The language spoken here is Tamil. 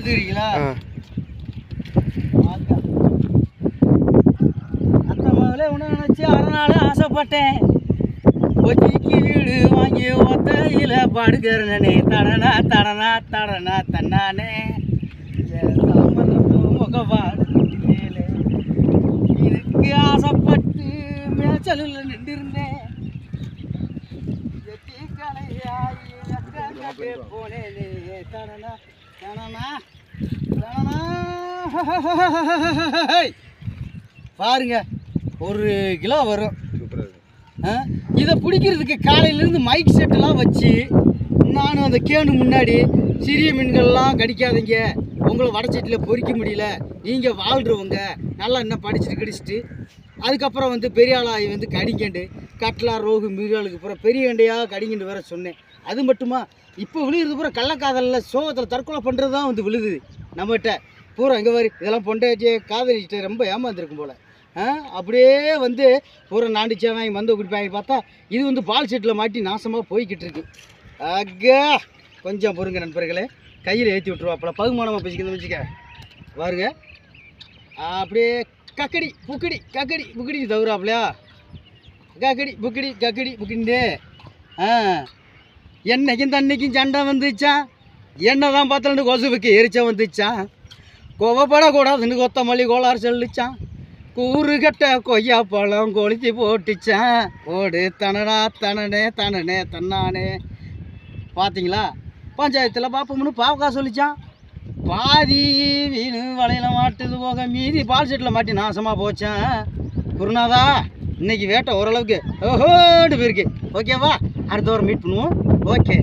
எடுத்துக்கிறீங்களா? அத்தை முதல்ல ஒன்று நினச்சி அறநாள் ஆசைப்பட்டேன். ஒத்திக்கு வீடு வாங்கி ஒத்தையில் படுக்கிறனே தடனா தடனா தடனா தன்னானே முகப்பாடு இதுக்கு ஆசைப்பட்டு மேய்ச்சலில் நின்றுருந்தேன். போனேனே தடனா தடனா தடனா. பாருங்க 1 கிலோ வரும். இதை பிடிக்கிறதுக்கு காலையிலேருந்து மைக் செட்டெல்லாம் வச்சு நானும் அந்த கேனு முன்னாடி சிறிய மீன்கள்லாம் கடிக்காதீங்க, உங்களை வடச்சட்டியில் பொறிக்க முடியல, நீங்கள் வாழ்கிறவங்க நல்லா இன்னும் படிச்சுட்டு கடிச்சிட்டு அதுக்கப்புறம் வந்து பெரிய ஆளாகி வந்து கடிங்கண்டு கட்லா ரோகு மிருகாளுக்கு பூரா பெரிய கண்டையாக கடிங்கண்டு வேற சொன்னேன். அது மட்டுமா இப்போ விழுகிறது பூரா கள்ளக்காதலில் சோகத்தில் தற்கொலை பண்ணுறது தான் வந்து விழுகுது நம்மகிட்ட பூரா. இங்கே வரி இதெல்லாம் பொண்டாட்டியே காதலிச்சிட்டு ரொம்ப ஏமாந்துருக்கும் போல். அப்படியே வந்து பூரா நாண்டிச்சாங்க மந்த குடிப்பாங்க. பார்த்தா இது வந்து பால் செட்டில் மாட்டி நாசமாக போய்கிட்டு இருக்கு. அக்கா கொஞ்சம் பொறுங்க நண்பர்களே, கையில் ஏற்றி விட்ருவாப்பில் பகுமானமாக பேசிக்கணும்னு வச்சுக்க. பாருங்க அப்படியே கக்கடி புக்கடி தவிராப்லையா கக்கடி புக்கடி புக்கிண்டு. என்னைக்கும் தண்ணிக்கும் சண்டை வந்துச்சான், என்ன தான் பார்த்தலன்னு கொசுவுக்கு எரிச்சா வந்துச்சான், கோவப்படக்கூடாதுன்னு கொத்தமல்லி கோளாறு சொல்லிச்சான், கூறு கட்ட கொய்யா பழம் கொளுத்தி போட்டுச்சான், ஓடு தனடா தனனே தனனே தன்னானே. பார்த்தீங்களா பஞ்சாயத்தில் பார்ப்போம்னு பாவக்கா சொல்லிச்சான், பாதி வீணு வலையில் மாட்டுது போக மீதி பால் செட்டில் மாட்டி நாசமாக போச்சேன். குருநாதா இன்னைக்கு வேட்டை ஓரளவுக்கு ஓஹோடு போயிருக்கு. ஓகேவா, அடுத்த வாரம் மீட் பண்ணுவோம். ஓகே.